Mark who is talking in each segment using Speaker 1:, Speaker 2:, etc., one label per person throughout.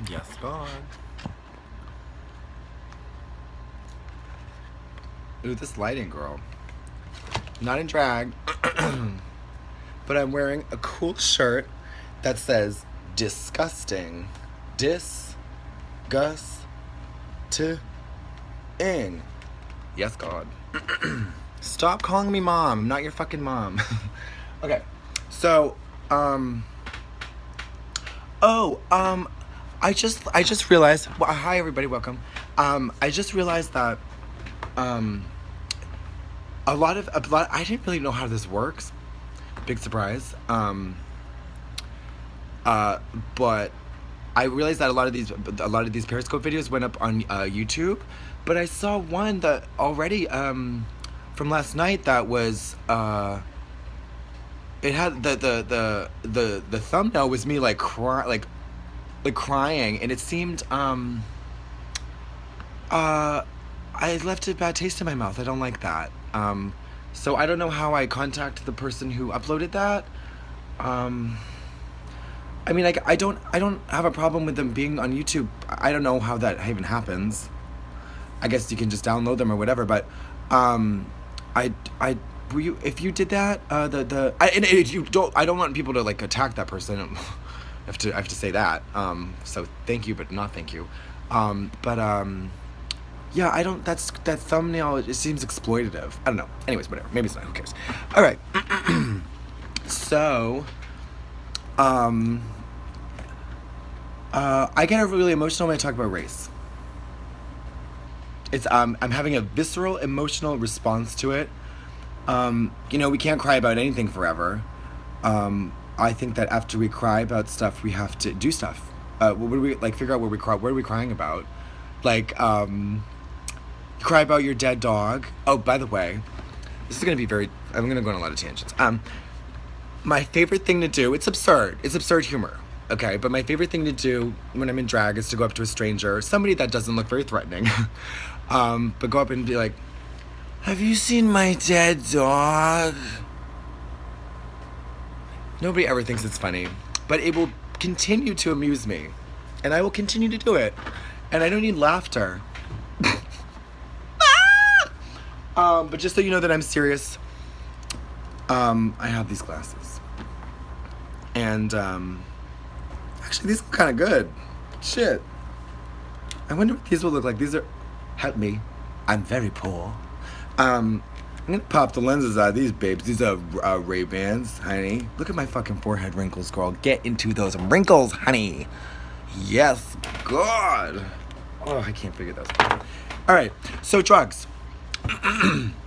Speaker 1: Yes, God. Ooh, this lighting, girl. Not in drag, but I'm wearing a cool shirt that says disgusting. Disgusting. Yes, God. Stop calling me mom. I'm not your fucking mom. Okay. So, I just realized. Well, hi everybody, welcome. I just realized that, a lot. I didn't really know how this works. Big surprise. But I realized that a lot of these Periscope videos went up on YouTube, but I saw one that already from last night that was it had the thumbnail was me like crying, and it seemed I left a bad taste in my mouth. I don't like that. So I don't know how I contact the person who uploaded that. I mean, like, I don't have a problem with them being on YouTube. I don't know how that even happens. I guess you can just download them or whatever. But if you did that, if you don't, I don't want people to like attack that person. I have to say that. So thank you, but not thank you. Yeah, I don't. That thumbnail. It seems exploitative. I don't know. Anyways, whatever. Maybe it's not. Who cares? All right. So, I get really emotional when I talk about race. It's I'm having a visceral emotional response to it. We can't cry about anything forever. I think that after we cry about stuff, we have to do stuff. What do we like? Figure out what we cry. What are we crying about? Like, you cry about your dead dog. Oh, by the way, this is gonna be I'm gonna go on a lot of tangents. My favorite thing to do. It's absurd. It's absurd humor. Okay, but my favorite thing to do when I'm in drag is to go up to a stranger, somebody that doesn't look very threatening, but go up and be like, "Have you seen my dead dog?" Nobody ever thinks it's funny, but it will continue to amuse me, and I will continue to do it, and I don't need laughter. But just so you know that I'm serious, I have these glasses, and actually these look kind of good. Shit, I wonder what these will look like. These are, help me, I'm very poor. I'm gonna pop the lenses out of these babes. These are Ray-Bans, honey. Look at my fucking forehead wrinkles, girl. Get into those wrinkles, honey. Yes, God. Oh, I can't figure those out. All right, so drugs.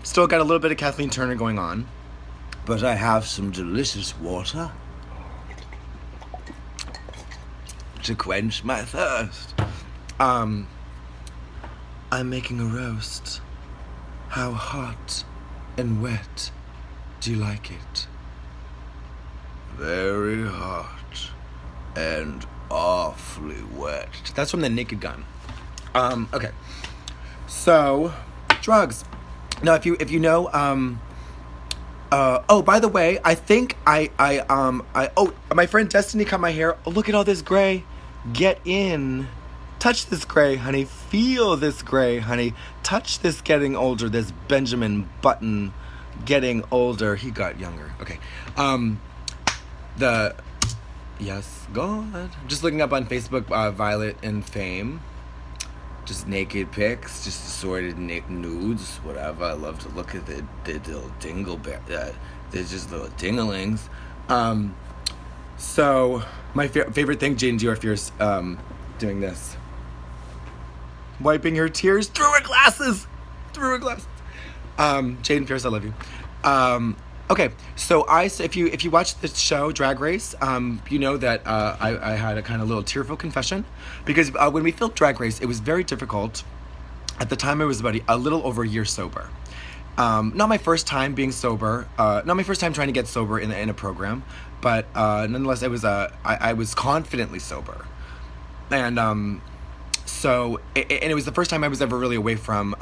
Speaker 1: Still got a little bit of Kathleen Turner going on, but I have some delicious water to quench my thirst. I'm making a roast. How hot and wet do you like it? Very hot and awfully wet. That's from the Naked Gun. Okay. So, drugs. Now, if you know, oh, by the way, I think my friend Destiny cut my hair. Oh, look at all this gray. Get in. Touch this gray, honey. Feel this gray, honey. Touch this getting older. This Benjamin Button getting older. He got younger. Okay. Yes, God. Just looking up on Facebook, Violet and Fame. Just naked pics, just assorted nudes, whatever. I love to look at the little they're just little dinglings. So my favorite thing, Jane Diorfier's doing this. Wiping her tears through her glasses. Jaden Pierce, I love you. Okay, so if you watch the show Drag Race, you know that I had a kind of little tearful confession, because when we filmed Drag Race, it was very difficult. At the time, I was about a little over a year sober. Not my first time being sober. Not my first time trying to get sober in a program, but nonetheless, I was confidently sober, and so it was the first time I was ever really away from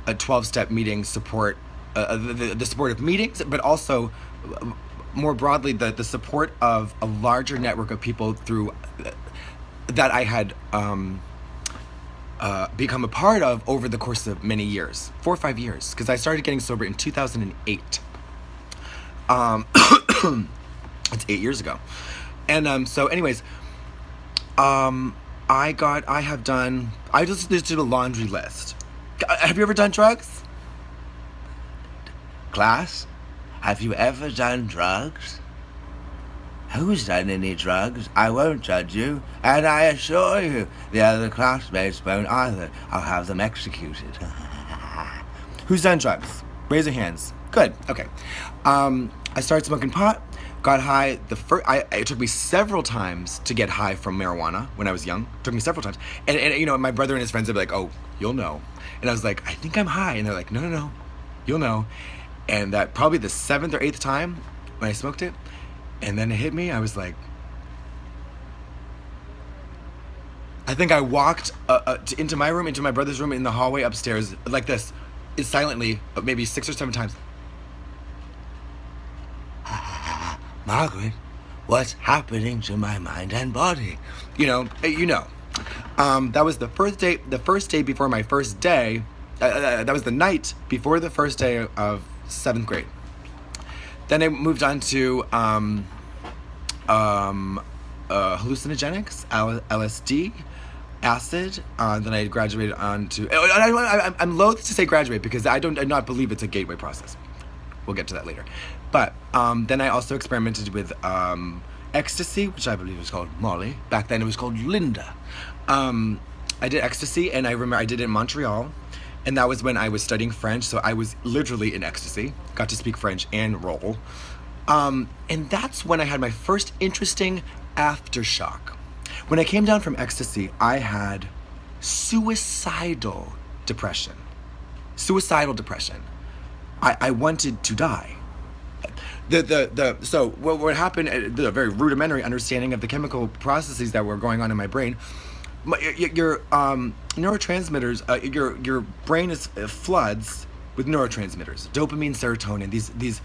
Speaker 1: a 12-step meeting support. The support of meetings, but also more broadly the support of a larger network of people through that I had become a part of over the course of many years, 4 or 5 years, because I started getting sober in 2008. It's 8 years ago. And so anyways, I just did a laundry list. Have you ever done drugs? Class, have you ever done drugs? Who's done any drugs? I won't judge you, and I assure you, the other classmates won't either. I'll have them executed. Who's done drugs? Raise your hands. Good. Okay. I started smoking pot, got high. It took me several times to get high from marijuana when I was young. It took me several times. And you know, my brother and his friends would be like, "Oh, you'll know." And I was like, "I think I'm high." And they're like, No, you'll know." And that probably the 7th or 8th time when I smoked it, and then it hit me, I was like, I think I walked into my room, into my brother's room in the hallway upstairs, like this, silently, maybe 6 or 7 times. Margaret, what's happening to my mind and body? You know. That was the first day before my first day. That was the night before the first day of 7th grade. Then I moved on to hallucinogenics, LSD, acid. Then I graduated on to... I'm loath to say graduate because I do not believe it's a gateway process. We'll get to that later. But then I also experimented with ecstasy, which I believe was called Molly. Back then it was called Linda. I did ecstasy, and I remember I did it in Montreal. And that was when I was studying French, so I was literally in ecstasy. Got to speak French and roll. And that's when I had my first interesting aftershock. When I came down from ecstasy, I had suicidal depression. I wanted to die. So what happened, the very rudimentary understanding of the chemical processes that were going on in my brain, your neurotransmitters, your brain floods with neurotransmitters, dopamine, serotonin, these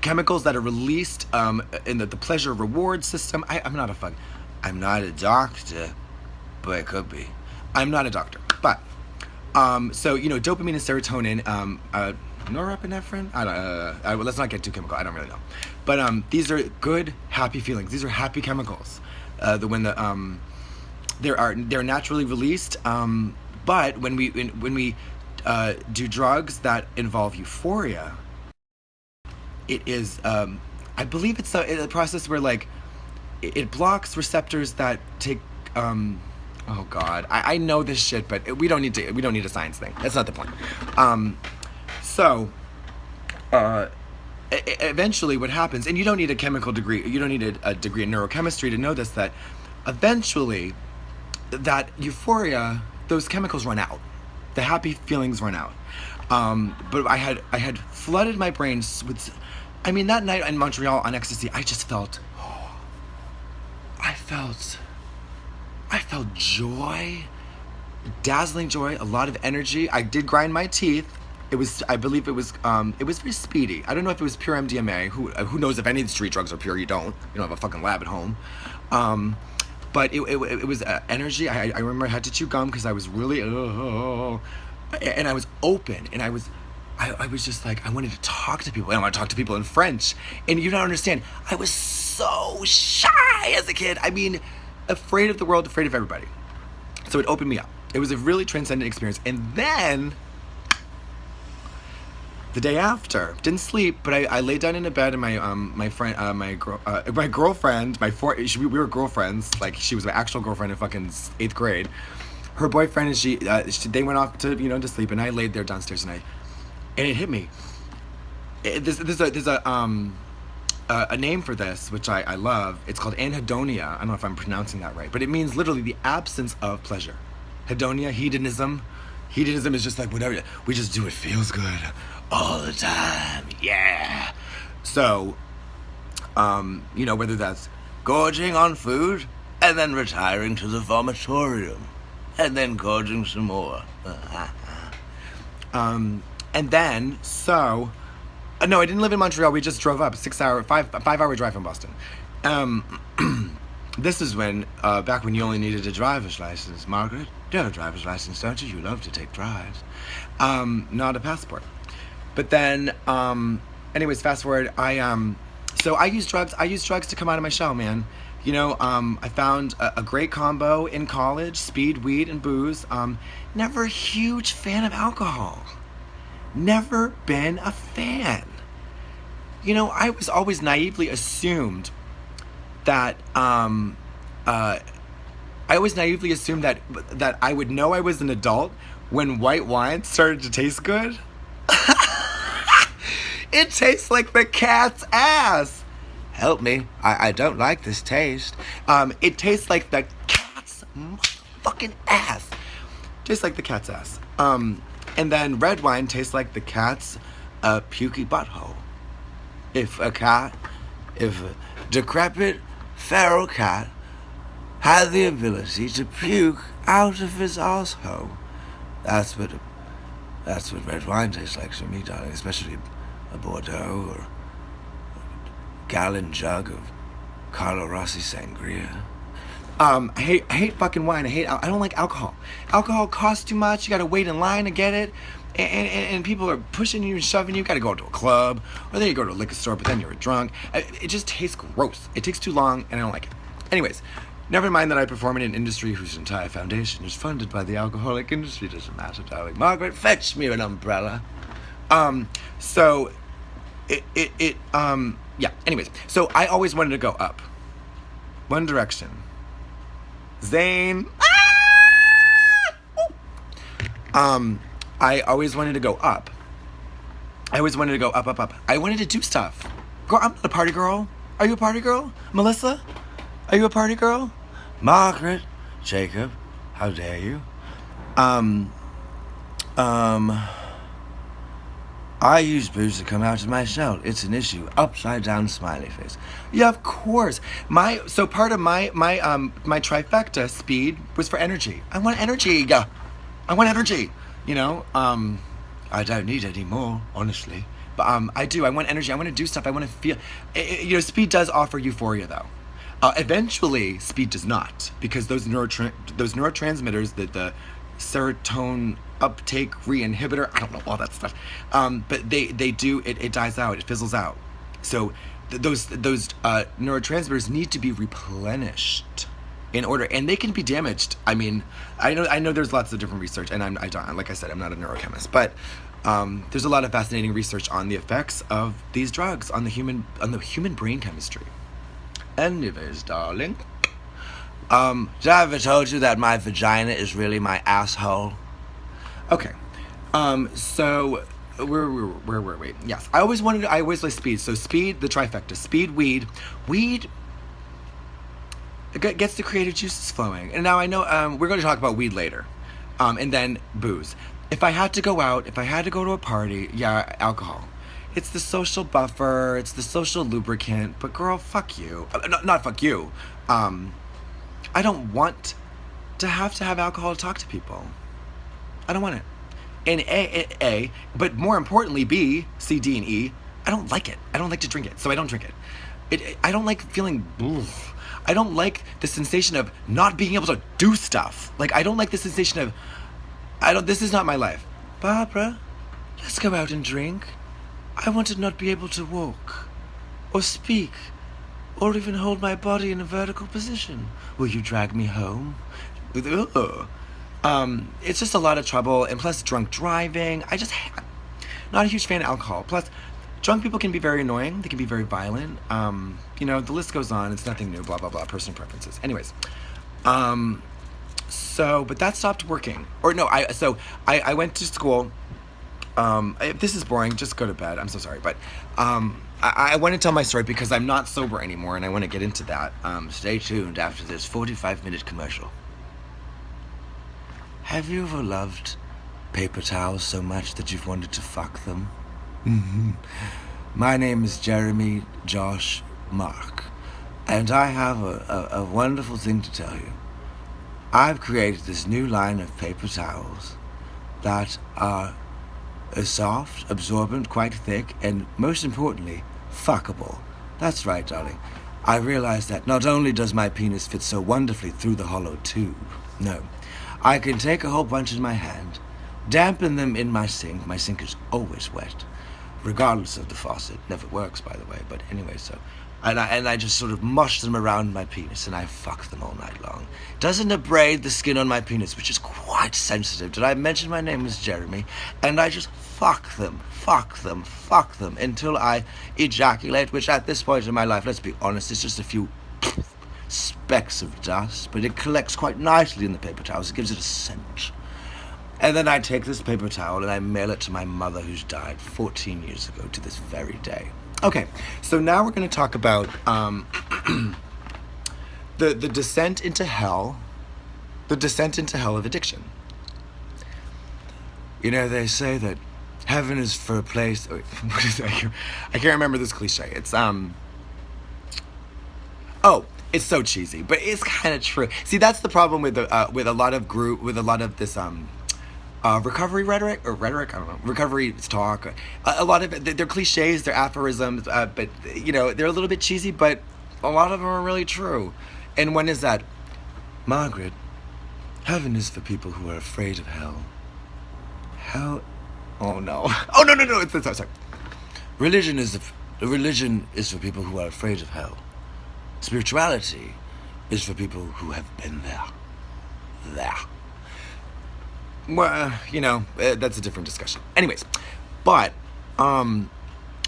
Speaker 1: chemicals that are released in the pleasure reward system. I'm not a doctor, but I could be. I'm not a doctor, but so dopamine and serotonin, norepinephrine. Let's not get too chemical. I don't really know, but these are good, happy feelings. These are happy chemicals. They're naturally released, but when we do drugs that involve euphoria, it is I believe it's a process where it blocks receptors that take oh god, I know this shit, but we don't need a science thing. That's not the point. Eventually what happens, and you don't need a chemical degree, you don't need a degree in neurochemistry to know this, that eventually that euphoria, those chemicals run out. The happy feelings run out. But I had flooded my brain with, that night in Montreal on ecstasy, I just felt, I felt joy, dazzling joy, a lot of energy. I did grind my teeth. I believe it was very speedy. I don't know if it was pure MDMA. Who knows if any of the street drugs are pure? You don't have a fucking lab at home. But it was energy. I remember I had to chew gum because I was really, and I was open, and I was just like, I wanted to talk to people. I want to talk to people in French, and you don't understand. I was so shy as a kid. Afraid of the world, afraid of everybody. So it opened me up. It was a really transcendent experience. And then the day after, didn't sleep, but I laid down in a bed, and my girlfriend, we were girlfriends, she was my actual girlfriend in fucking 8th grade. Her boyfriend and they went off to sleep, and I laid there downstairs, and it hit me. There's a name for this, which I love. It's called anhedonia. I don't know if I'm pronouncing that right, but it means literally the absence of pleasure. Hedonia, hedonism. Hedonism is just whatever. We just do what feels good all the time. Yeah. So, whether that's gorging on food and then retiring to the vomitorium and then gorging some more. And then, no, I didn't live in Montreal. We just drove up, 5-hour drive from Boston. This is when, back when you only needed a driver's license. Margaret, you have a driver's license, don't you? You love to take drives. Not a passport. But then, anyways, fast forward. So I use drugs. I use drugs to come out of my shell, man. You know, I found a great combo in college: speed, weed, and booze. Never a huge fan of alcohol. Never been a fan. You know, I was always naively assumed that I would know I was an adult when white wine started to taste good. It tastes like the cat's ass. Help me, I don't like this taste. It tastes like the cat's fucking ass. Tastes like the cat's ass. And then red wine tastes like the cat's pukey butthole. If a decrepit feral cat had the ability to puke out of his arsehole, that's what red wine tastes like to me, darling. Especially a Bordeaux or a gallon jug of Carlo Rossi sangria. I hate fucking wine. I don't like alcohol. Alcohol costs too much. You gotta wait in line to get it. And people are pushing you and shoving you. You gotta go to a club, or then you go to a liquor store, but then you're drunk. It just tastes gross. It takes too long, and I don't like it. Anyways, never mind that I perform in an industry whose entire foundation is funded by the alcoholic industry. Doesn't matter, darling. Margaret, fetch me an umbrella. Yeah. Anyways, so I always wanted to go up. One Direction. Zayn. I always wanted to go up. I always wanted to go up. I wanted to do stuff. Girl, I'm not a party girl. Are you a party girl? Melissa? Are you a party girl? Margaret? Jacob? How dare you? I use booze to come out of my shell. It's an issue. Upside down smiley face. Yeah, of course. So part of my trifecta speed was for energy. I want energy. I want energy. You know, I don't need any more, honestly. But I do. I want energy. I want to do stuff. I want to feel. You know, speed does offer euphoria, though. Eventually, speed does not, because those neurotransmitters, the serotonin uptake re-inhibitor, I don't know all that stuff. But they do. It dies out. It fizzles out. So those neurotransmitters need to be replenished in order, and they can be damaged. I mean, I know there's lots of different research, and like I said, I'm not a neurochemist, but there's a lot of fascinating research on the effects of these drugs on the human brain chemistry. Anyways, darling, did I ever told you that my vagina is really my asshole? Okay, so where were we? Yes, I always like speed. So speed, the trifecta: speed, weed. It gets the creative juices flowing. And now I know we're going to talk about weed later. And then booze. If I had to go out, if I had to go to a party, yeah, alcohol. It's the social buffer, it's the social lubricant, but girl, fuck you. Not fuck you. I don't want to have alcohol to talk to people. I don't want it. And A, but more importantly, B, C, D, and E, I don't like it. I don't like to drink it, so I don't drink it. I don't like feeling bleh. I don't like the sensation of not being able to do stuff. Like, I don't like the sensation of, this is not my life. Barbara, let's go out and drink. I want to not be able to walk, or speak, or even hold my body in a vertical position. Will you drag me home? Ugh. It's just a lot of trouble, and plus drunk driving. Not a huge fan of alcohol. Plus, drunk people can be very annoying. They can be very violent. You know, the list goes on. It's nothing new. Blah blah blah. Personal preferences. Anyways, but that stopped working. Or no, I went to school. If this is boring, just go to bed. I'm so sorry, but I want to tell my story because I'm not sober anymore, and I want to get into that. Stay tuned after this 45-minute commercial. Have you ever loved paper towels so much that you've wanted to fuck them? Mm-hmm. My name is Jeremy Josh Mark, and I have a wonderful thing to tell you. I've created this new line of paper towels that are soft, absorbent, quite thick, and most importantly, fuckable. That's right, darling.
Speaker 2: I realized that not only does my penis fit so wonderfully through the hollow tube, no, I can take a whole bunch in my hand, dampen them in my sink. My sink is always wet, regardless of the faucet. Never works, by the way, but anyway, so. And I just sort of mush them around my penis, and I fuck them all night long. Doesn't abrade the skin on my penis, which is quite sensitive. Did I mention my name is Jeremy? And I just fuck them, until I ejaculate, which at this point in my life, let's be honest, it's just a few specks of dust, but it collects quite nicely in the paper towels. It gives it a scent. And then I take this paper towel and I mail it to my mother, who's died 14 years ago to this very day.
Speaker 1: Okay, so now we're going to talk about the descent into hell, of addiction.
Speaker 2: You know, they say that heaven is for a place.
Speaker 1: What is that? I can't remember this cliche. It's it's so cheesy, but it's kind of true. See, that's the problem with a lot of this recovery rhetoric, I don't know, recovery talk. A lot of it, they're cliches, they're aphorisms, but, you know, they're a little bit cheesy, but a lot of them are really true. And one is that,
Speaker 2: Margaret, heaven is for people who are afraid of hell. Hell?
Speaker 1: Oh, no. Oh, no, sorry.
Speaker 2: Religion is for people who are afraid of hell. Spirituality is for people who have been there.
Speaker 1: Well, you know, that's a different discussion. Anyways, but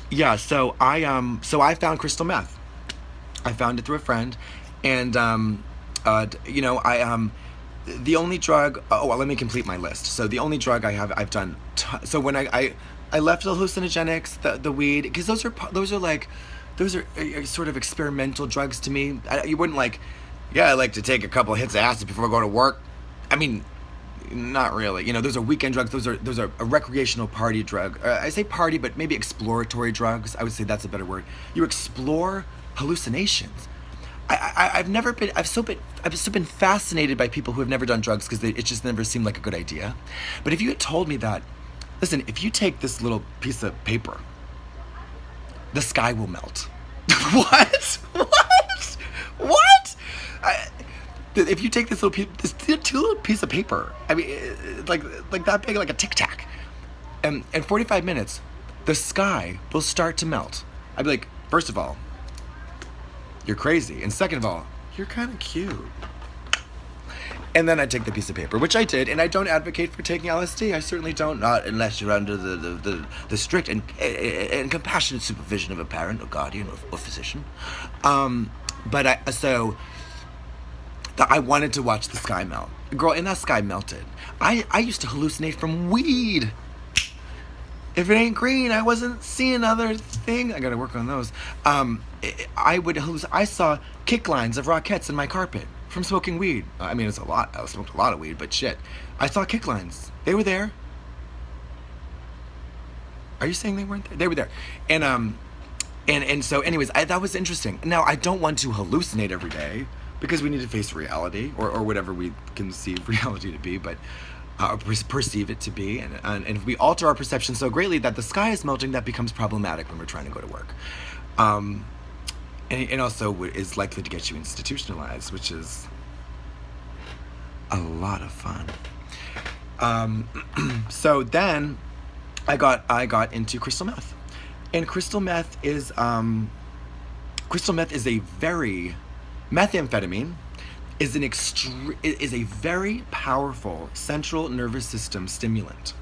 Speaker 1: yeah. So I found crystal meth. I found it through a friend, and you know, the only drug. Oh, well, let me complete my list. So the only drug I've done. So when I left the hallucinogenics, the weed, because those are sort of experimental drugs to me. You wouldn't like. Yeah, I like to take a couple hits of acid before I go to work. I mean, not really. You know, those are weekend drugs. Those are a recreational party drug. I say party, but maybe exploratory drugs. I would say that's a better word. You explore hallucinations. I've so been fascinated by people who have never done drugs because it just never seemed like a good idea. But if you had told me that, listen, if you take this little piece of paper, the sky will melt. What? If you take this little piece of paper, I mean, like that big, like a Tic Tac, and in 45 minutes, the sky will start to melt. I'd be like, first of all, you're crazy, and second of all, you're kind of cute. And then I take the piece of paper, which I did, and I don't advocate for taking LSD. I certainly don't, not unless you're under the strict and compassionate supervision of a parent or guardian or physician. But I wanted to watch the sky melt. Girl, and that sky melted. I used to hallucinate from weed. If it ain't green, I wasn't seeing other thing. I gotta work on those. I saw kick lines of Rockettes in my carpet from smoking weed. I mean, it's a lot. I smoked a lot of weed, but shit. I saw kick lines. They were there. Are you saying they weren't there? They were there. And so anyways, that was interesting. Now, I don't want to hallucinate every day, because we need to face reality, or whatever we conceive reality to be, but perceive it to be. And if we alter our perception so greatly that the sky is melting, that becomes problematic when we're trying to go to work. And also is likely to get you institutionalized, which is a lot of fun. So then I got into crystal meth. And crystal meth is methamphetamine is a very powerful central nervous system stimulant.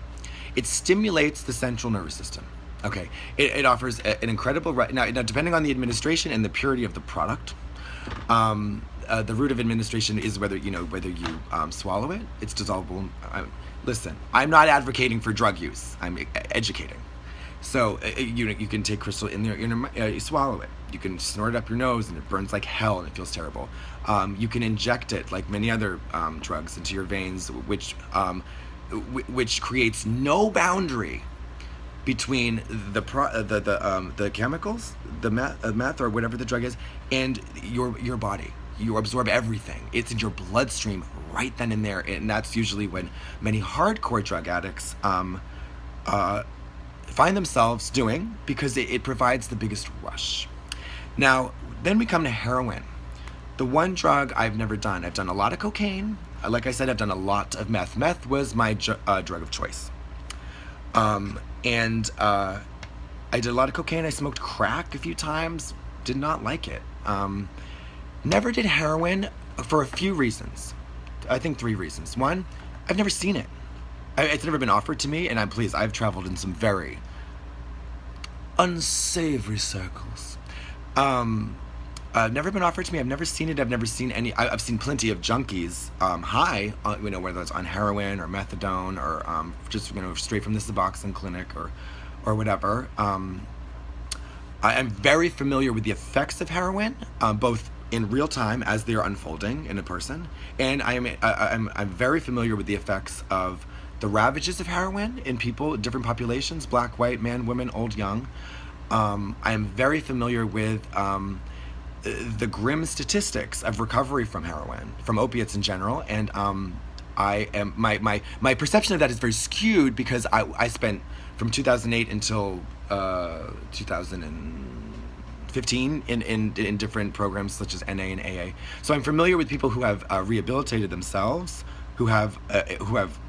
Speaker 1: It stimulates the central nervous system. Okay, it offers an incredible now depending on the administration and the purity of the product. The route of administration is whether you swallow it. It's dissolvable. Listen, I'm not advocating for drug use. I'm educating. So you can take crystal in there, you swallow it. You can snort it up your nose, and it burns like hell, and it feels terrible. You can inject it, like many other drugs, into your veins, which creates no boundary between the chemicals, the meth or whatever the drug is, and your body. You absorb everything. It's in your bloodstream right then and there, and that's usually when many hardcore drug addicts find themselves doing, because it provides the biggest rush. Now, Then we come to heroin. The one drug I've never done. I've done a lot of cocaine. Like I said, I've done a lot of meth. Meth was my drug of choice. I did a lot of cocaine. I smoked crack a few times. Did not like it. Never did heroin for a few reasons. I think 3 reasons. One, I've never seen it. It's never been offered to me, and I've traveled in some very unsavory circles. Never been offered to me. I've never seen it. I've never seen any. I've seen plenty of junkies high, whether it's on heroin or methadone or just straight from the Suboxone clinic or whatever. I am very familiar with the effects of heroin, both in real time as they are unfolding in a person, and I'm very familiar with the effects of the ravages of heroin in people, different populations, black, white, man, women, old, young. I am very familiar with the grim statistics of recovery from heroin, from opiates in general, and my perception of that is very skewed because I spent from 2008 until 2015 in different programs such as NA and AA. So I'm familiar with people who have rehabilitated themselves, who have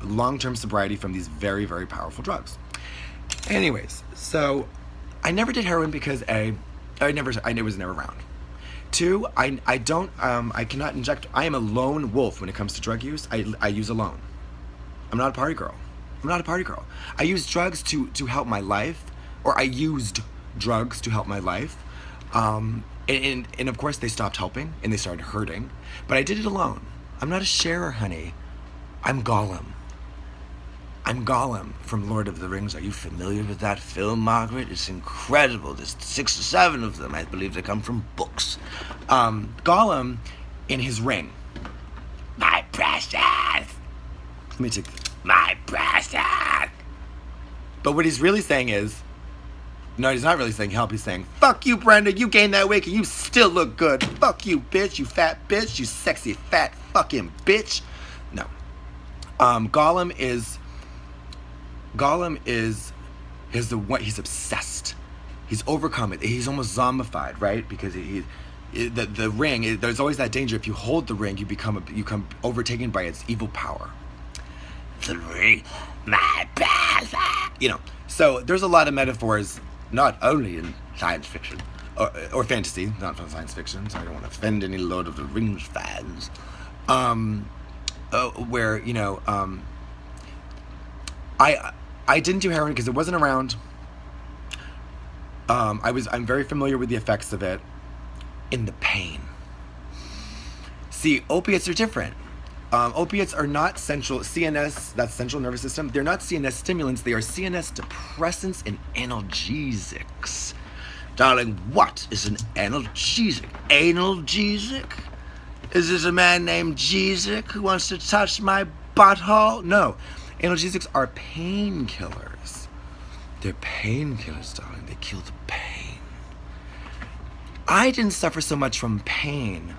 Speaker 1: long-term sobriety from these very, very powerful drugs. Anyways, so I never did heroin because it was never around. 2, I cannot inject. I am a lone wolf when it comes to drug use. I use alone. I'm not a party girl. I use drugs to help my life, or I used drugs to help my life. And of course they stopped helping and they started hurting. But I did it alone. I'm not a sharer, honey. I'm Gollum. I'm Gollum from Lord of the Rings. Are you familiar with that film, Margaret? It's incredible. There's 6 or 7 of them. I believe they come from books. Gollum in his ring. My precious. Let me take this. My precious. But what he's really saying is, no, he's not really saying help. He's saying, fuck you, Brenda. You gained that weight and you still look good. Fuck you, bitch. You fat bitch. You sexy fat fucking bitch. No. Gollum is he's obsessed. He's overcome it. He's almost zombified, right? Because the ring, there's always that danger. If you hold the ring, you become overtaken by its evil power. The ring, my power. So there's a lot of metaphors, not only in science fiction or fantasy, not from science fiction. So I don't want to offend any Lord of the Rings fans. Where I didn't do heroin because it wasn't around. I'm very familiar with the effects of it in the pain. See, opiates are different. Opiates are not CNS, that's central nervous system. They're not CNS stimulants. They are CNS depressants and analgesics. Darling, what is an analgesic? Analgesic? Is this a man named Jeesic who wants to touch my butthole? No. Analgesics are painkillers. They're painkillers, darling. They kill the pain. I didn't suffer so much from pain.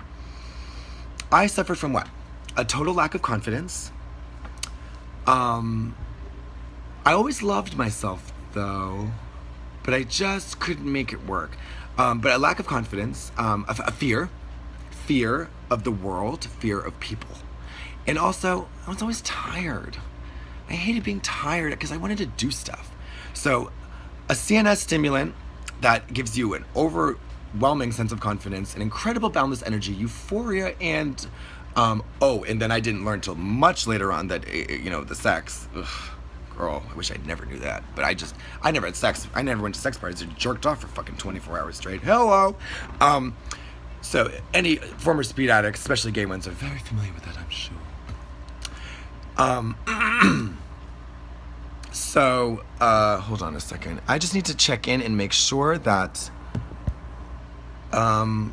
Speaker 1: I suffered from what? A total lack of confidence. I always loved myself, though, but I just couldn't make it work. But a lack of confidence, a fear of the world, fear of people. And also, I was always tired. I hated being tired because I wanted to do stuff. So a CNS stimulant that gives you an overwhelming sense of confidence, an incredible boundless energy, euphoria, and and then I didn't learn till much later on that, the sex. Ugh, girl, I wish I never knew that. But I never had sex. I never went to sex parties. I jerked off for fucking 24 hours straight. Hello. So any former speed addicts, especially gay ones, are very familiar with that, I'm sure. So, hold on a second. I just need to check in and make sure that, I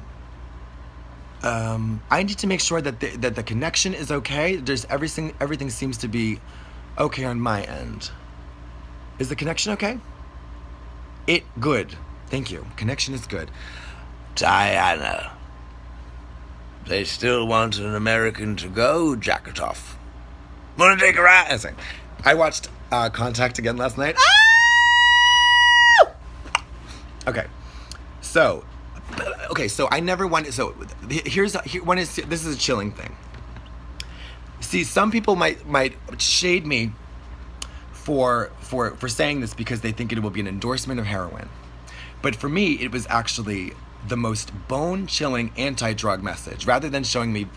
Speaker 1: need to make sure that the connection is okay. Everything seems to be okay on my end. Is the connection okay? Good. Thank you. Connection is good. Diana. They still want an American to go, jacket off. Wanna take a ride? I watched Contact again last night. Ah! Okay. So, Okay, so I never wanted. So this is a chilling thing. See, some people might shade me for saying this because they think it will be an endorsement of heroin, but for me, it was actually the most bone-chilling anti-drug message. Rather than showing me,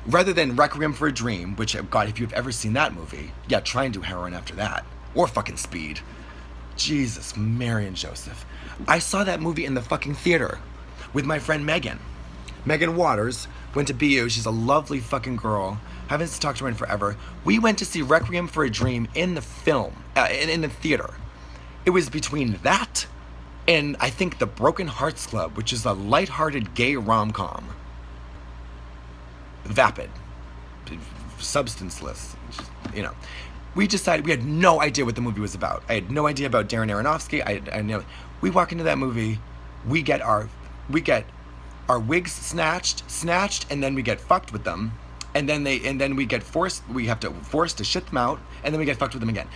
Speaker 1: rather than Requiem for a Dream, which, God, if you've ever seen that movie, yeah, try and do heroin after that, or fucking Speed. Jesus, Mary and Joseph. I saw that movie in the fucking theater with my friend Megan. Megan Waters went to BU. She's a lovely fucking girl. Haven't talked to her in forever. We went to see Requiem for a Dream in the film, in the theater. It was between that and I think The Broken Hearts Club, which is a lighthearted gay rom-com. Vapid. Substanceless. You know. We decided, we had no idea what the movie was about. I had no idea about Darren Aronofsky. I know. We walk into that movie, we get our wigs snatched, and then we get fucked with them. And then we get forced to shit them out, and then we get fucked with them again.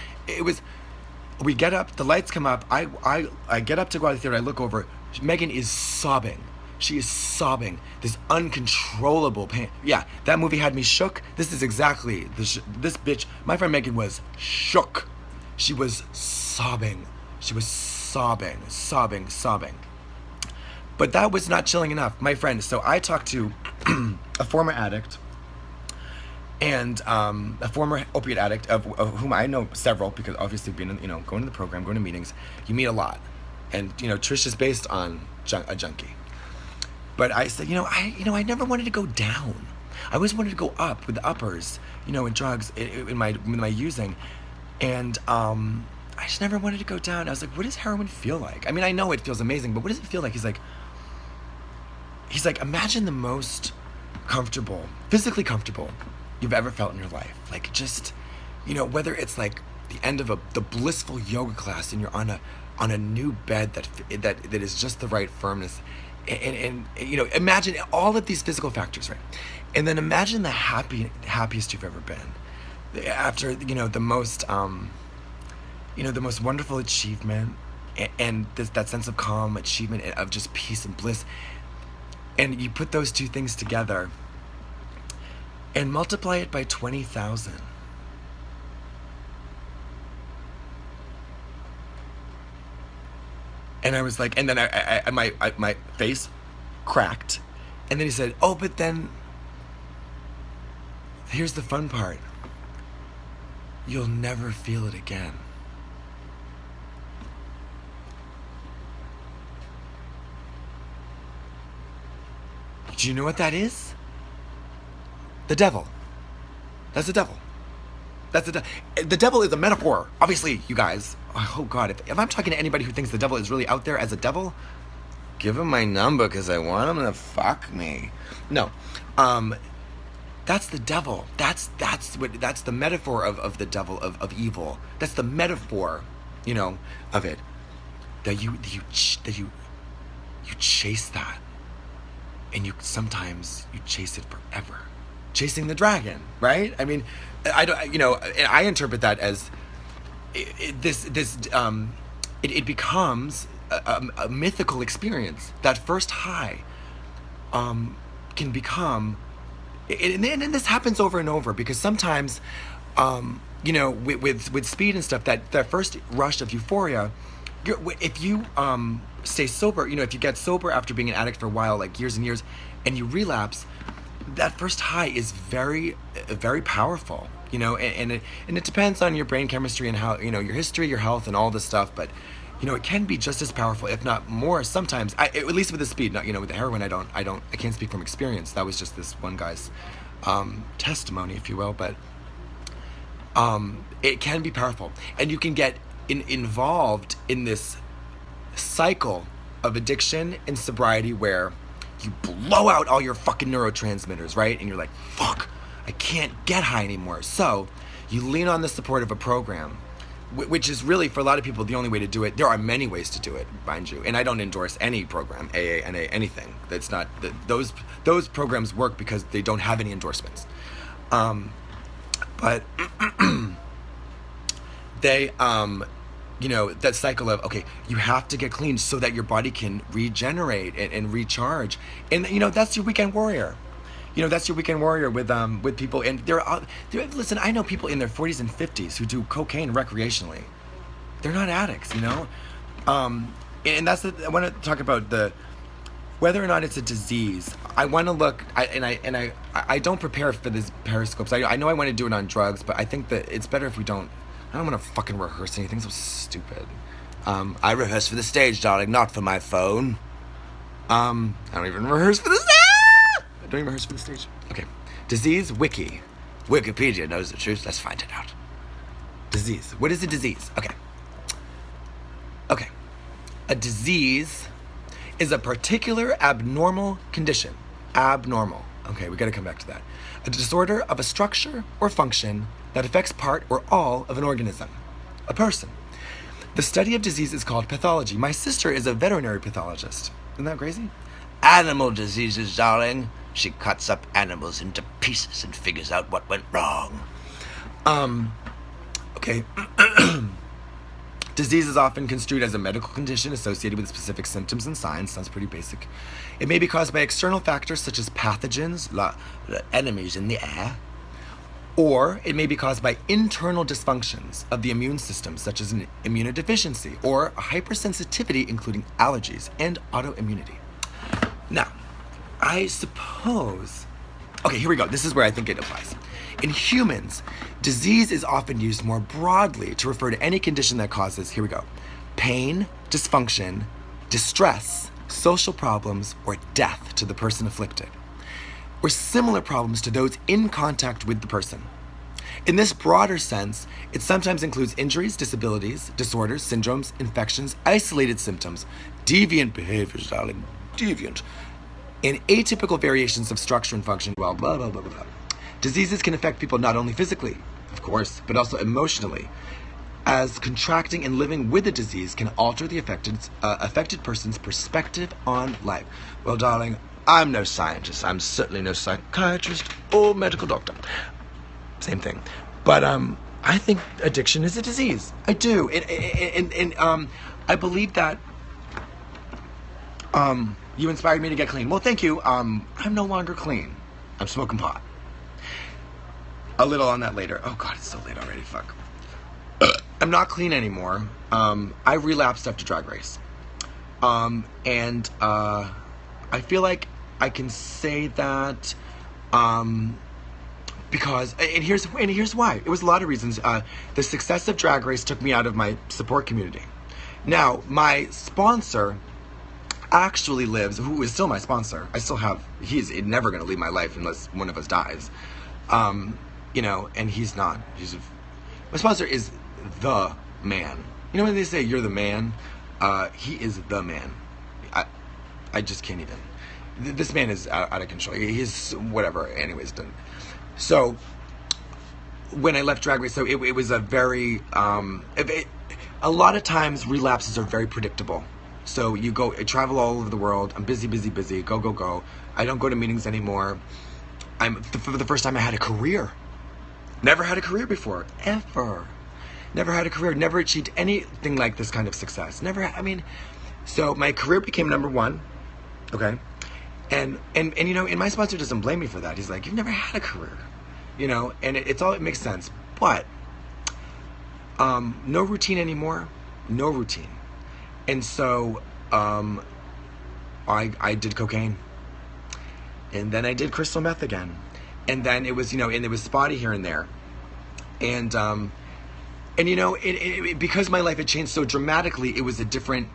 Speaker 1: We get up, the lights come up, I get up to go out of the theater, I look over, Megan is sobbing. She is sobbing. This uncontrollable pain. Yeah, that movie had me shook. This is exactly, this bitch, my friend Megan was shook. She was sobbing. She was sobbing. But that was not chilling enough, my friend. So I talked to a former addict, and a former opiate addict of whom I know several, because obviously being, going to the program, going to meetings, you meet a lot. And, Trish is based on a junkie. But I said, I never wanted to go down. I always wanted to go up with the uppers, in drugs, in my using. And I just never wanted to go down. I was like, what does heroin feel like? I mean, I know it feels amazing, but what does it feel like? He's like, imagine the most comfortable, physically comfortable you've ever felt in your life. Like, just, whether it's like the end of the blissful yoga class and you're on a new bed that is just the right firmness, and imagine all of these physical factors, right? And then imagine the happiest you've ever been after the most wonderful achievement, and that sense of calm, achievement, of just peace and bliss. And you put those two things together and multiply it by 20,000. And I was like, and then my face cracked. And then he said, oh, but then here's the fun part. You'll never feel it again. Do you know what that is? The devil. That's the devil. The devil is a metaphor. Obviously, you guys. Oh, God. If I'm talking to anybody who thinks the devil is really out there as a devil, give him my number because I want him to fuck me. No. That's the devil. That's the metaphor of the devil, of evil. That's the metaphor, of it. That you chase that. And sometimes you chase it forever. Chasing the dragon, right? I mean, I interpret that as it becomes a mythical experience. That first high can become, and this happens over and over, because sometimes, with speed and stuff, that first rush of euphoria, if you stay sober, if you get sober after being an addict for a while, like years and years, and you relapse, that first high is very, very powerful, and it depends on your brain chemistry and how, your history, your health, and all this stuff, but, it can be just as powerful, if not more, sometimes, at least with the speed, not, with the heroin, I can't speak from experience. That was just this one guy's, testimony, if you will, but, it can be powerful, and you can get involved in this cycle of addiction and sobriety where you blow out all your fucking neurotransmitters, right? And you're like, fuck, I can't get high anymore. So you lean on the support of a program, which is really, for a lot of people, the only way to do it. There are many ways to do it, mind you. And I don't endorse any program, AA, NA, anything. That's not, those programs work because they don't have any endorsements. But they, that cycle of, okay, you have to get clean so that your body can regenerate and recharge. And, that's your weekend warrior. That's your weekend warrior with people. And listen, I know people in their 40s and 50s who do cocaine recreationally. They're not addicts, and that's I want to talk about whether or not it's a disease. I want to look, I don't prepare for these periscopes. I know I want to do it on drugs, but I think that it's better if we don't. I don't want to fucking rehearse anything so stupid.
Speaker 2: I rehearse for the stage, darling, not for my phone.
Speaker 1: I don't even rehearse for the stage. I don't even rehearse for the stage. Okay. Disease wiki.
Speaker 2: Wikipedia knows the truth. Let's find it out.
Speaker 1: Disease. What is a disease? Okay. A disease is a particular abnormal condition. Abnormal. Okay, we gotta come back to that. A disorder of a structure or function that affects part or all of an organism. A person. The study of disease is called pathology. My sister is a veterinary pathologist. Isn't that crazy?
Speaker 2: Animal diseases, darling. She cuts up animals into pieces and figures out what went wrong.
Speaker 1: Okay. Disease is often construed as a medical condition associated with specific symptoms and signs. Sounds pretty basic. It may be caused by external factors such as pathogens,
Speaker 2: enemies in the air.
Speaker 1: Or it may be caused by internal dysfunctions of the immune system, such as an immunodeficiency or a hypersensitivity, including allergies and autoimmunity. Now, I suppose... Okay, here we go. This is where I think it applies. In humans, disease is often used more broadly to refer to any condition that causes, here we go, pain, dysfunction, distress, social problems, or death to the person afflicted, or similar problems to those in contact with the person. In this broader sense, it sometimes includes injuries, disabilities, disorders, syndromes, infections, isolated symptoms, deviant behaviors, darling, deviant, and atypical variations of structure and function, well, blah, blah, blah, blah, blah. Diseases can affect people not only physically, of course, but also emotionally, as contracting and living with a disease can alter the affected person's perspective on life. Well, darling, I'm no scientist. I'm certainly no psychiatrist or medical doctor. Same thing. But I think addiction is a disease. I do. And I believe that you inspired me to get clean. Well, thank you. I'm no longer clean. I'm smoking pot. A little on that later. Oh, God, it's so late already. Fuck. I'm not clean anymore. I relapsed after Drag Race. And I feel like I can say that because, and here's why. It was a lot of reasons. The success of Drag Race took me out of my support community. Now, my sponsor actually lives, who is still my sponsor. I still have, he's never going to leave my life unless one of us dies. And he's not. My sponsor is the man. You know when they say you're the man? He is the man. I just can't even. This man is out of control. He's whatever. Anyways, done. So when I left Drag Race, so it was a very a lot of times relapses are very predictable. So I travel all over the world. I'm busy. Go. I don't go to meetings anymore. For the first time I had a career. Never had a career before, ever. Never had a career. Never achieved anything like this kind of success. So my career became number one. Okay. And my sponsor doesn't blame me for that. He's like, you've never had a career, and it makes sense. But no routine anymore. No routine. And so I did cocaine. And then I did crystal meth again. And then it was, and it was spotty here and there. And because my life had changed so dramatically, it was a different,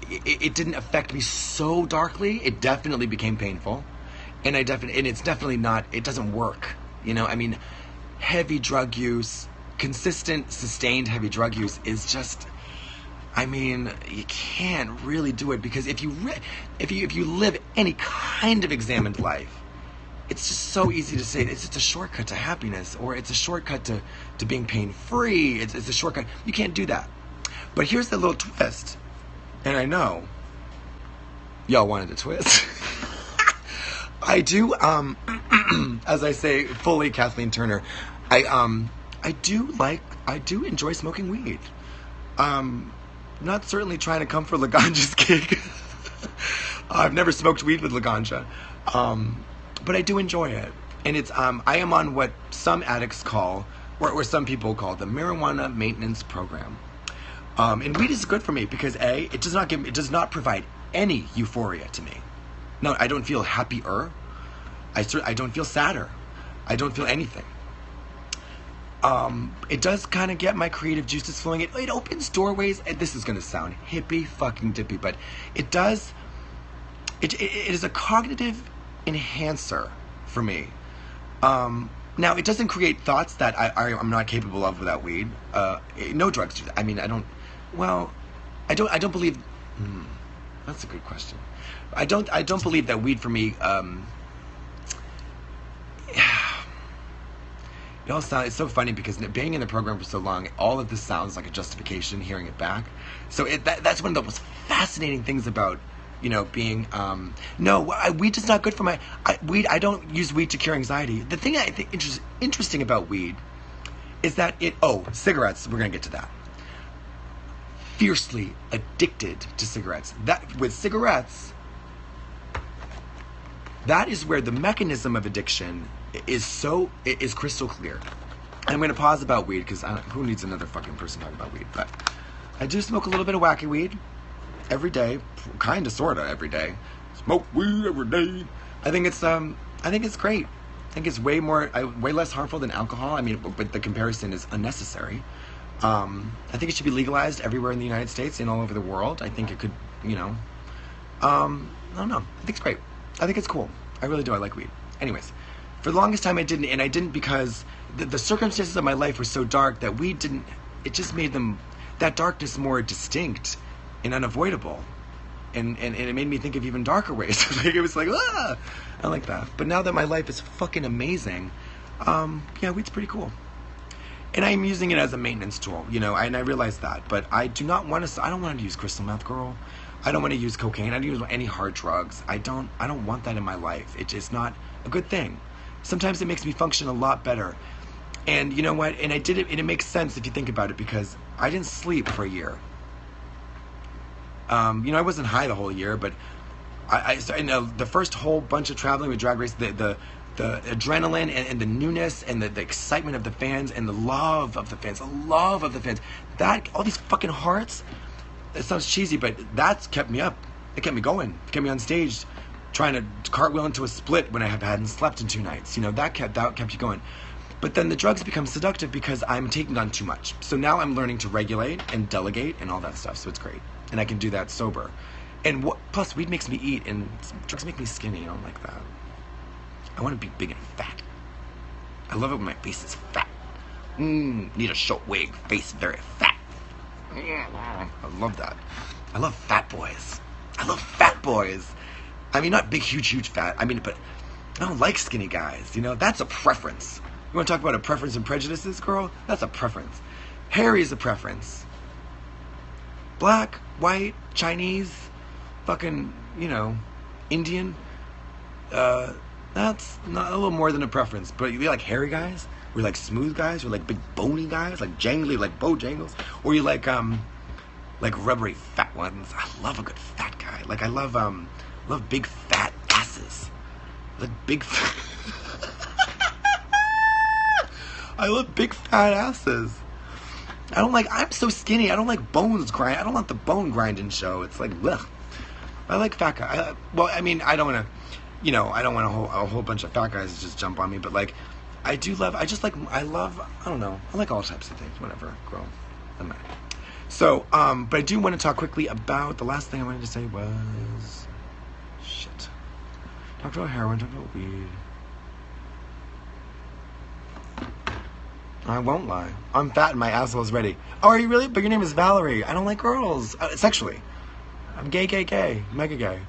Speaker 1: it didn't affect me so darkly. It definitely became painful. And it's definitely not, it doesn't work. Heavy drug use, consistent, sustained heavy drug use is just, you can't really do it, because if you live any kind of examined life, it's just so easy to say it's just a shortcut to happiness, or it's a shortcut to being pain-free. It's a shortcut. You can't do that. But here's the little twist, and I know y'all wanted a twist. I do, as I say, fully Kathleen Turner, I do enjoy smoking weed. Not certainly trying to come for Laganja's gig. I've never smoked weed with Laganja. But I do enjoy it. And it's, I am on what some addicts call, or some people call, the marijuana maintenance program. And weed is good for me because it does not provide any euphoria to me. No, I don't feel happier. I don't feel sadder. I don't feel anything. It does kind of get my creative juices flowing. It opens doorways. This is going to sound hippie fucking dippy, but it does. It is a cognitive enhancer for me. Now, it doesn't create thoughts that I'm not capable of without weed. No drugs do that. I mean, I don't believe. That's a good question. I don't believe that weed for me. It all sounds. It's so funny because being in the program for so long, all of this sounds like a justification. Hearing it back, so that's one of the most fascinating things about, being. Weed is not good for weed. I don't use weed to cure anxiety. The thing I think interesting about weed is that cigarettes. We're gonna get to that. Fiercely addicted to cigarettes. With cigarettes, that is where the mechanism of addiction is crystal clear. And I'm going to pause about weed because who needs another fucking person talking about weed? But I do smoke a little bit of wacky weed every day, kind of, sort of every day. Smoke weed every day. I think it's great. I think it's way less harmful than alcohol. I mean, but the comparison is unnecessary. I think it should be legalized everywhere in the United States and all over the world. I think it could, I don't know. I think it's great. I think it's cool. I really do. I like weed. Anyways, for the longest time I didn't, and I didn't because the circumstances of my life were so dark that weed didn't, it just made that darkness more distinct and unavoidable. And it made me think of even darker ways. It was like, I like that. But now that my life is fucking amazing, weed's pretty cool. And I'm using it as a maintenance tool, and I realize that. But I don't want to use crystal meth, girl. I don't want to use cocaine. I don't use any hard drugs. I don't want that in my life. It's just not a good thing. Sometimes it makes me function a lot better. And you know what? And I did it, and it makes sense if you think about it, because I didn't sleep for a year. I wasn't high the whole year, but the first whole bunch of traveling with Drag Race, the adrenaline and the newness and the excitement of the fans and the love of the fans, that, all these fucking hearts, it sounds cheesy, but that's kept me up. It kept me going. It kept me on stage trying to cartwheel into a split when I hadn't slept in 2 nights. That kept you going. But then the drugs become seductive because I'm taking on too much. So now I'm learning to regulate and delegate and all that stuff. So it's great. And I can do that sober. And plus, weed makes me eat, and drugs make me skinny. I don't like that. I want to be big and fat. I love it when my face is fat. Need a short wig, face very fat. I love that. I love fat boys. I mean, not big, huge fat. I mean, but I don't like skinny guys. That's a preference. You want to talk about a preference and prejudices, girl? That's a preference. Hairy is a preference. Black, white, Chinese, fucking, Indian. That's not a little more than a preference. But we like hairy guys. We like smooth guys. We like big bony guys, like jangly, like Bojangles. Or you like rubbery fat ones. I love a good fat guy. Like I love big fat asses. Like big. I love big fat asses. I'm so skinny. I don't like bones grind. I don't want the bone grinding show. It's like, ugh. I like fat guy. I don't want to, I don't want a whole bunch of fat guys to just jump on me, but like, I don't know. I like all types of things, whatever, girl. I'm not. So, but I do want to talk quickly about, the last thing I wanted to say was, talked about heroin, talked about weed. I won't lie. I'm fat and my asshole's ready. Oh, are you really? But your name is Valerie. I don't like girls. Sexually. I'm gay. Mega gay.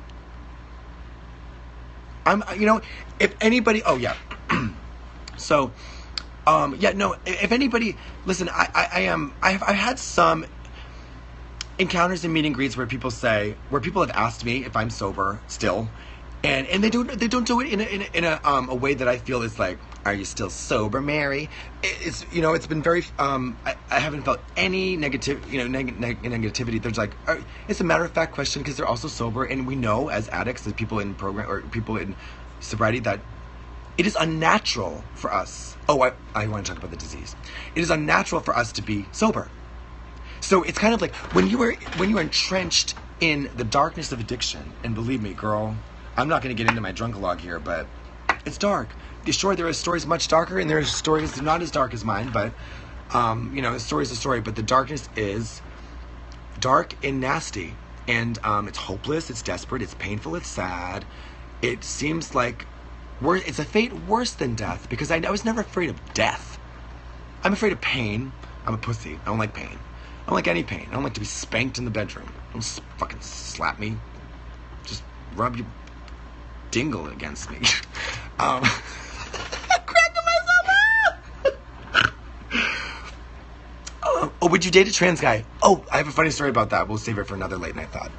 Speaker 1: I'm, if anybody, so, if anybody, listen, I've had some encounters and meet and greets where people have asked me if I'm sober still, And they don't do it in a way that I feel is like, are you still sober, Mary? It's it's been very I haven't felt any negativity. There's like it's a matter of fact question because they're also sober, and we know as addicts, as people in program or people in sobriety, that it is unnatural for us. Oh, I want to talk about the disease. It is unnatural for us to be sober. So it's kind of like when you are entrenched in the darkness of addiction, and believe me, girl, I'm not going to get into my drunkalog here, but it's dark. Sure, there are stories much darker, and there are stories not as dark as mine, but, a story is a story, but the darkness is dark and nasty, and it's hopeless, it's desperate, it's painful, it's sad. It seems like it's a fate worse than death, because I was never afraid of death. I'm afraid of pain. I'm a pussy. I don't like pain. I don't like any pain. I don't like to be spanked in the bedroom. Don't fucking slap me. Just rub your dingle against me. I'm cracking myself up. Oh, would you date a trans guy? Oh, I have a funny story about that. We'll save it for another late night thought.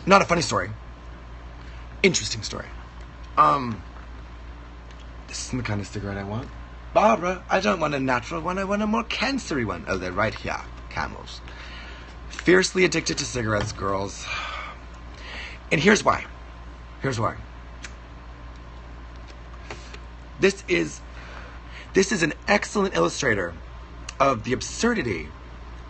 Speaker 1: Not a funny story. Interesting story. This is the kind of cigarette I want. Barbara, I don't want a natural one. I want a more cancery one. Oh, they're right here. Camels. Fiercely addicted to cigarettes, girls. And here's why. Here's why. This is an excellent illustrator of the absurdity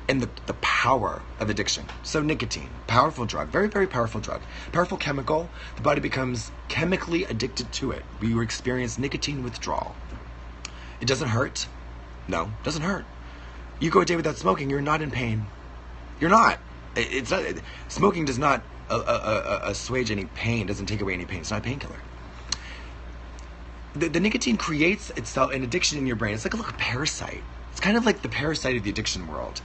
Speaker 1: and the power of addiction. So nicotine, powerful drug, very, very powerful drug. Powerful chemical. The body becomes chemically addicted to it. You experience nicotine withdrawal. It doesn't hurt. No, it doesn't hurt. You go a day without smoking, you're not in pain. You're not. It's not. Smoking does not assuage any pain, doesn't take away any pain. It's not a painkiller. The nicotine creates itself an addiction in your brain. It's like a little parasite. It's kind of like the parasite of the addiction world,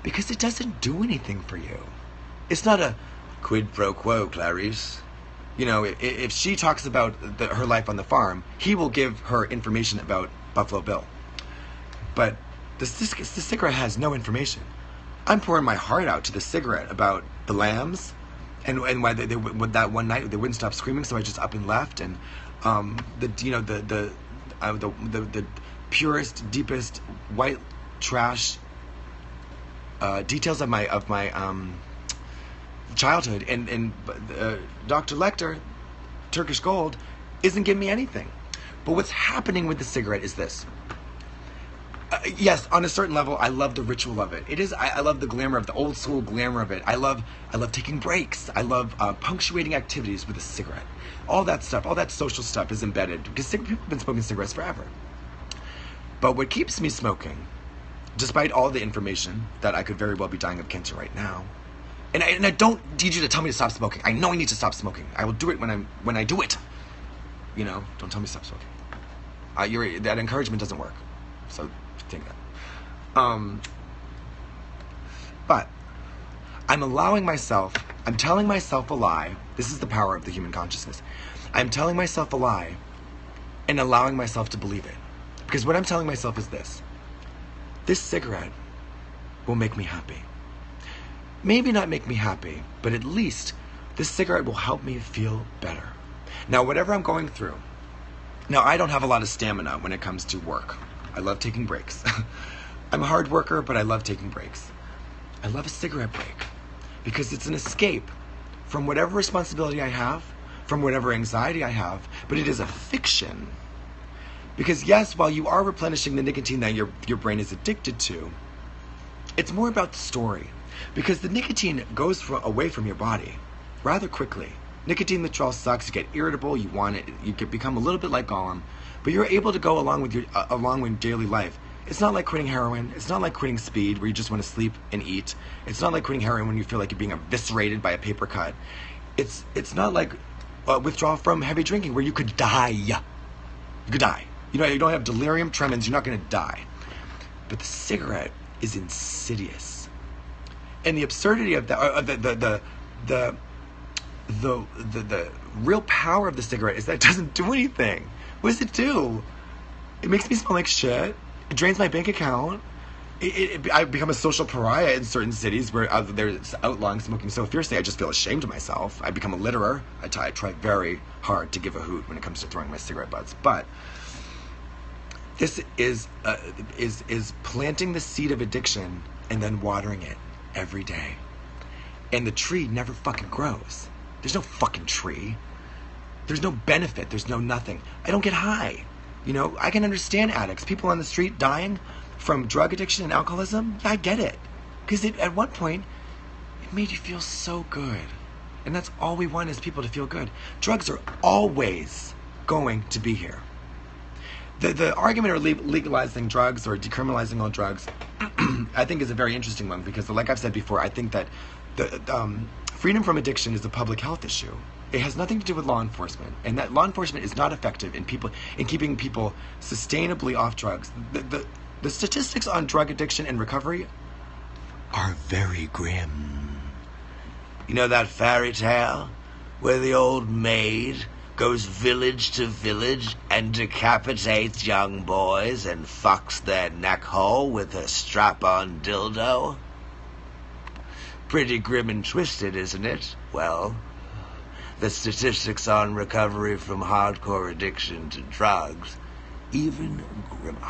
Speaker 1: because it doesn't do anything for you. It's not a quid pro quo, Clarice. If she talks about her life on the farm, he will give her information about Buffalo Bill. But the cigarette has no information. I'm pouring my heart out to the cigarette about the lambs, and why they that one night they wouldn't stop screaming, so I just up and left, and the purest, deepest white trash details of my childhood, and Dr. Lecter, Turkish Gold, isn't giving me anything. But what's happening with the cigarette is this. Yes, on a certain level, I love the ritual of it. It is. I love the glamour of the old school glamour of it. I love taking breaks. I love punctuating activities with a cigarette. All that stuff, all that social stuff is embedded, because people have been smoking cigarettes forever. But what keeps me smoking, despite all the information that I could very well be dying of cancer right now, and I don't need you to tell me to stop smoking. I know I need to stop smoking. I will do it when I do it. Don't tell me to stop smoking. That encouragement doesn't work. So take that. But I'm telling myself a lie. This is the power of the human consciousness. I'm telling myself a lie and allowing myself to believe it. Because what I'm telling myself is this. This cigarette will make me happy. Maybe not make me happy, but at least this cigarette will help me feel better. Now, whatever I'm going through. Now, I don't have a lot of stamina when it comes to work. I love taking breaks. I'm a hard worker, but I love taking breaks. I love a cigarette break because it's an escape from whatever responsibility I have, from whatever anxiety I have, but it is a fiction. Because yes, while you are replenishing the nicotine that your brain is addicted to, it's more about the story. Because the nicotine goes away from your body rather quickly. Nicotine withdrawal sucks. You get irritable. You want it. You can become a little bit like Gollum, but you're able to go along with daily life. It's not like quitting heroin. It's not like quitting speed, where you just want to sleep and eat. It's not like quitting heroin when you feel like you're being eviscerated by a paper cut. It's not like withdrawal from heavy drinking, where you could die. You could die. You don't have delirium tremens. You're not going to die. But the cigarette is insidious, and the absurdity of the real power of the cigarette is that it doesn't do anything. What does it do? It makes me smell like shit. It drains my bank account. I become a social pariah in certain cities where they're outlawing smoking so fiercely. I just feel ashamed of myself. I become a litterer. I try very hard to give a hoot when it comes to throwing my cigarette butts. But this is planting the seed of addiction and then watering it every day. And the tree never fucking grows. There's no fucking tree. There's no benefit. There's no nothing. I don't get high. You know, I can understand addicts. People on the street dying from drug addiction and alcoholism. Yeah, I get it. Because at one point, it made you feel so good. And that's all we want is people to feel good. Drugs are always going to be here. The argument of legalizing drugs or decriminalizing all drugs, I think is a very interesting one because, like I've said before, I think that the freedom from addiction is a public health issue. It has nothing to do with law enforcement, and that law enforcement is not effective in keeping people sustainably off drugs. The statistics on drug addiction and recovery are very grim.
Speaker 2: You know that fairy tale where the old maid goes village to village and decapitates young boys and fucks their neck hole with her strap-on dildo? Pretty grim and twisted, isn't it? Well, the statistics on recovery from hardcore addiction to drugs, even grimmer.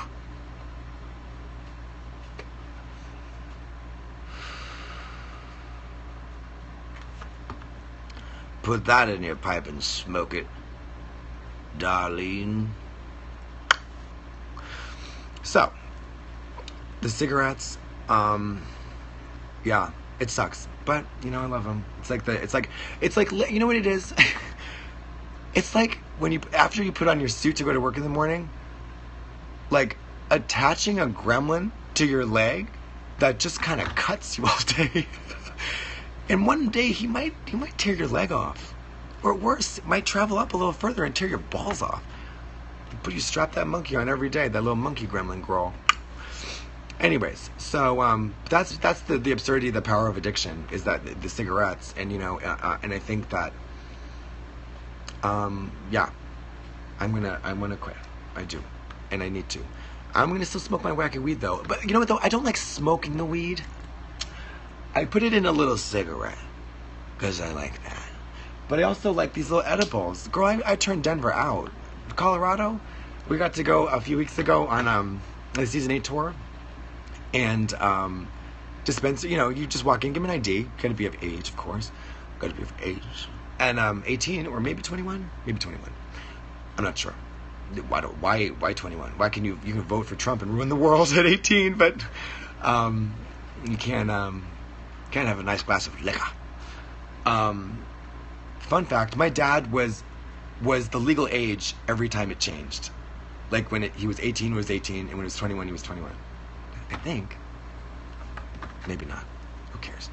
Speaker 2: Put that in your pipe and smoke it, Darlene.
Speaker 1: So, the cigarettes, yeah, it sucks, but you know I love them. It's like you know what it is? It's like when after you put on your suit to go to work in the morning, like attaching a gremlin to your leg that just kind of cuts you all day. And one day he might tear your leg off, or worse, it might travel up a little further and tear your balls off. But you strap that monkey on every day, that little monkey gremlin girl. Anyways, so that's the absurdity, the power of addiction is that the cigarettes, and you know, and I think that yeah, I'm gonna quit. I do, and I need to. I'm gonna still smoke my wacky weed though. But you know what though? I don't like smoking the weed. I put it in a little cigarette because I like that. But I also like these little edibles. Girl, I turned Denver out. Colorado, we got to go a few weeks ago on the season 8 tour. And dispenser, you know, you just walk in, give me an ID. Gotta be of age, of course. Gotta be of age. And 18 or maybe 21? Maybe 21. I'm not sure. Why 21? Why can you can vote for Trump and ruin the world at 18, but you can't have a nice glass of liquor. Fun fact, my dad was the legal age every time it changed. Like when he was 18, he was 18, and when he was 21, he was 21. I think. Maybe not. Who cares?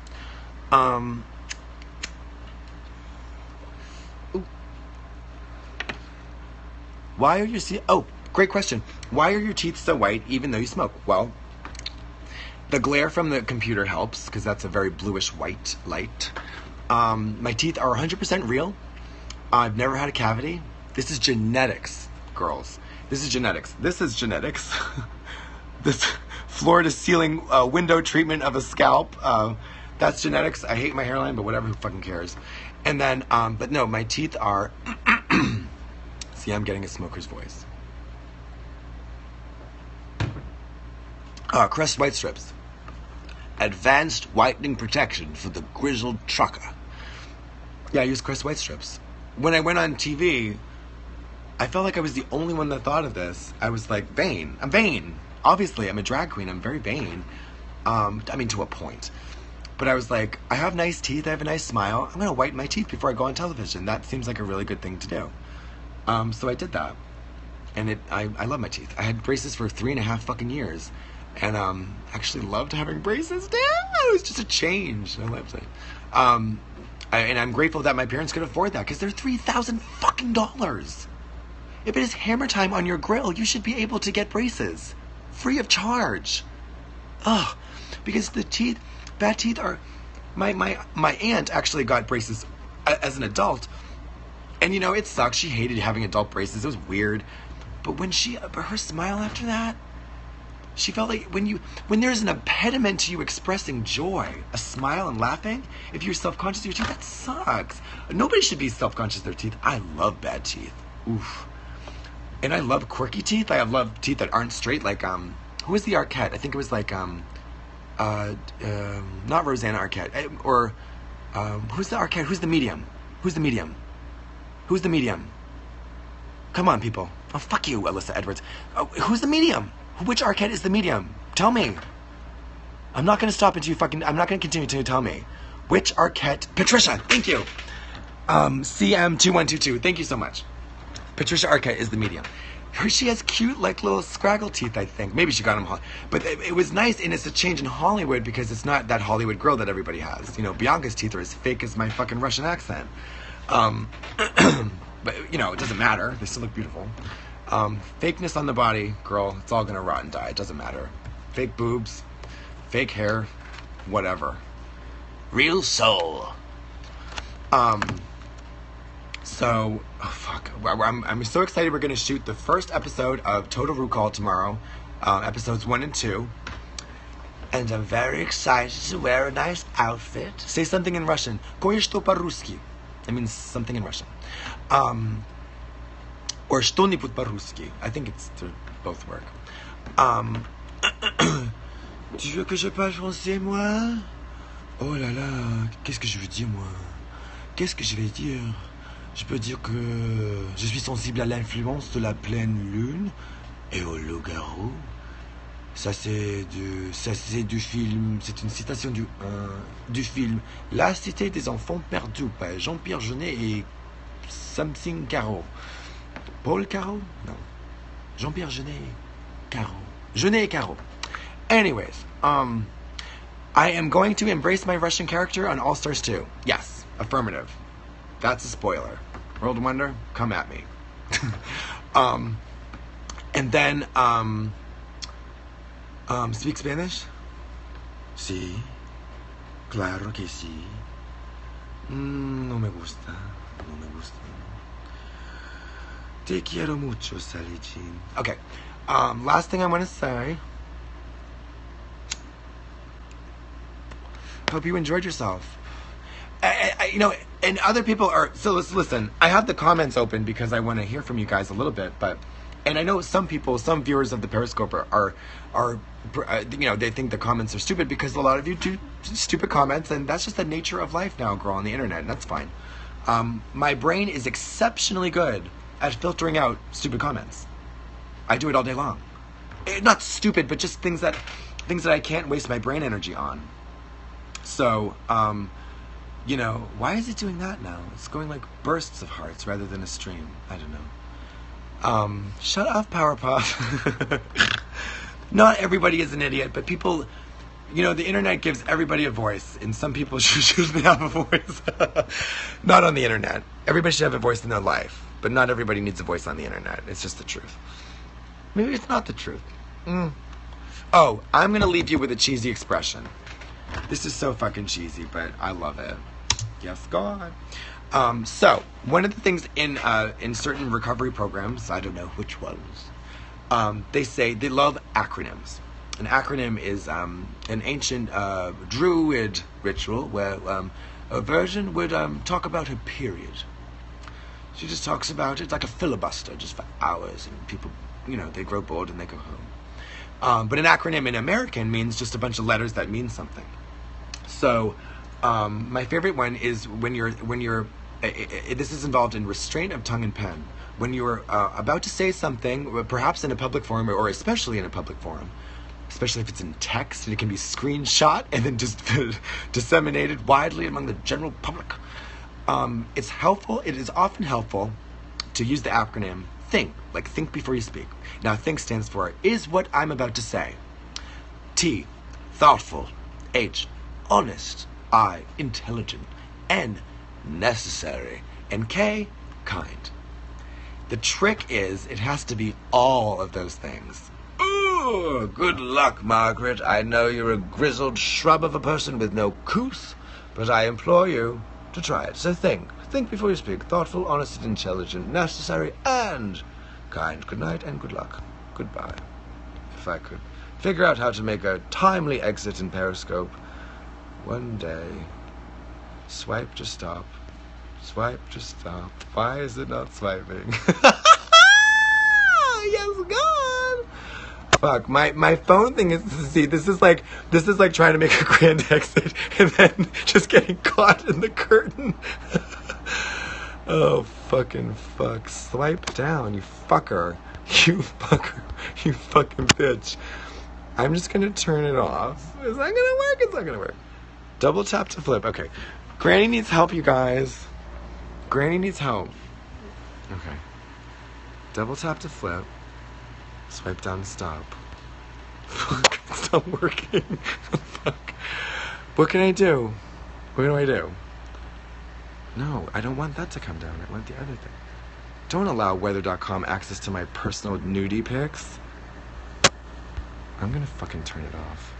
Speaker 1: Why are your teeth... Oh, great question. Why are your teeth so white even though you smoke? Well, the glare from the computer helps because that's a very bluish white light. My teeth are 100% real. I've never had a cavity. This is genetics, girls. This is genetics. This is genetics. This floor-to-ceiling window treatment of a scalp. That's genetics. I hate my hairline, but whatever, who fucking cares? And then, but no, my teeth are... See, I'm getting a smoker's voice. Crest White Strips. Advanced whitening protection for the grizzled trucker. Yeah, I use Crest White Strips. When I went on TV, I felt like I was the only one that thought of this. I was like, vain. I'm vain. Obviously, I'm a drag queen. I'm very vain. I mean, to a point. But I was like, I have nice teeth. I have a nice smile. I'm going to whiten my teeth before I go on television. That seems like a really good thing to do. So I did that. And I love my teeth. I had braces for 3.5 fucking years. And actually loved having braces. Damn, it was just a change. I loved it. And I'm grateful that my parents could afford that because they're $3,000 fucking dollars. If it is hammer time on your grill, you should be able to get braces free of charge. Ugh, because the teeth, bad teeth are. My aunt actually got braces as an adult, and you know it sucks. She hated having adult braces. It was weird, but when her smile after that. She felt like when there's an impediment to you expressing joy, a smile and laughing, if you're self-conscious of your teeth, that sucks. Nobody should be self-conscious of their teeth. I love bad teeth. Oof. And I love quirky teeth. I love teeth that aren't straight. Like, who was the Arquette? I think it was like, not Rosanna Arquette. Or, who's the Arquette? Who's the medium? Who's the medium? Who's the medium? Come on, people. Oh, fuck you, Alyssa Edwards. Oh, who's the medium? Which Arquette is the medium? Tell me. I'm not going to stop until you I'm not going to continue until you tell me. Which Arquette? Patricia, thank you. CM2122, thank you so much. Patricia Arquette is the medium. She has cute, like, little scraggle teeth, I think. Maybe she got them. But it was nice, and it's a change in Hollywood because it's not that Hollywood girl that everybody has. You know, Bianca's teeth are as fake as my fucking Russian accent. But, you know, it doesn't matter. They still look beautiful. Fakeness on the body, girl, it's all gonna rot and die. It doesn't matter. Fake boobs, fake hair, whatever. Real soul. So, oh fuck. I'm so excited we're gonna shoot the first episode of Total RuPaul tomorrow. Episodes 1 and 2. And I'm very excited to wear a nice outfit. Say something in Russian. Kое-что по-русски. That means something in Russian. Or что-нибудь по-русски. I think they both work. Tu veux que je parle français, moi? Oh là là, qu'est-ce que je veux dire, moi? Qu'est-ce que je vais dire? Je peux dire que je suis sensible à l'influence de la pleine lune et au loup-garou. Ça c'est du film, c'est une citation du film La Cité des Enfants Perdus par Jean-Pierre Jeunet et Something Caro. Paul Caro? No. Jean-Pierre Jeunet Caro. Jeunet et Caro. Anyways, I am going to embrace my Russian character on All Stars 2. Yes, affirmative. That's a spoiler. World Wonder, come at me. And then, speak Spanish? Sí. Claro que sí. No me gusta. No me gusta. Te quiero mucho, Sally Jean. Okay. Last thing I want to say. Hope you enjoyed yourself. You know, and other people are. So listen. I have the comments open because I want to hear from you guys a little bit. And I know some people, some viewers of the Periscope are you know, they think the comments are stupid because a lot of you do stupid comments, and that's just the nature of life now, girl, on the internet, and that's fine. My brain is exceptionally good at filtering out stupid comments. I do it all day long. Not stupid, but just things that I can't waste my brain energy on. So, you know, why is it doing that now? It's going like bursts of hearts rather than a stream. I don't know. Shut off, Powerpuff. Not everybody is an idiot, but people, you know, the internet gives everybody a voice, and some people shouldn't have a voice. Not on the internet. Everybody should have a voice in their life, but not everybody needs a voice on the internet. It's just the truth. Maybe it's not the truth. Oh, I'm going to leave you with a cheesy expression. This is so fucking cheesy, but I love it. Yes, God. So, one of the things in certain recovery programs, I don't know which ones, they say they love acronyms. An acronym is an ancient druid ritual where a virgin would talk about her period. She just talks about it like a filibuster, just for hours, and people, you know, they grow bored and they go home. But an acronym in American means just a bunch of letters that mean something. So, my favorite one is when you're this is involved in restraint of tongue and pen. When you're about to say something, perhaps in a public forum, or especially in a public forum, especially if it's in text and it can be screenshot and then just disseminated widely among the general public, it's helpful. It is often helpful to use the acronym THINK, like think before you speak. Now, THINK stands for is what I'm about to say. T, thoughtful. H, honest. I, intelligent. N, necessary. And K, kind. The trick is it has to be all of those things. Ooh, good luck, Margaret. I know you're a grizzled shrub of a person with no couth, but I implore you to try it. So think. Think before you speak. Thoughtful, honest, and intelligent, necessary, and kind. Good night and good luck. Goodbye. If I could Figure out how to make a timely exit in Periscope. One day. Swipe to stop. Swipe to stop. Why is it not swiping? Yes, God. Fuck, my phone thing is, see, this is like trying to make a grand exit and then just getting caught in the curtain. Oh, fucking fuck. Swipe down, you fucker. You fucker. You fucking bitch. I'm just gonna turn it off. Is that gonna work? It's not gonna work. Double tap to flip. Okay. Granny needs help, you guys. Granny needs help. Okay. Double tap to flip. Swipe down to stop. Fuck, it's not working. Fuck. What can I do? What do I do? No, I don't want that to come down. I want the other thing. Don't allow weather.com access to my personal nudie pics. I'm gonna fucking turn it off.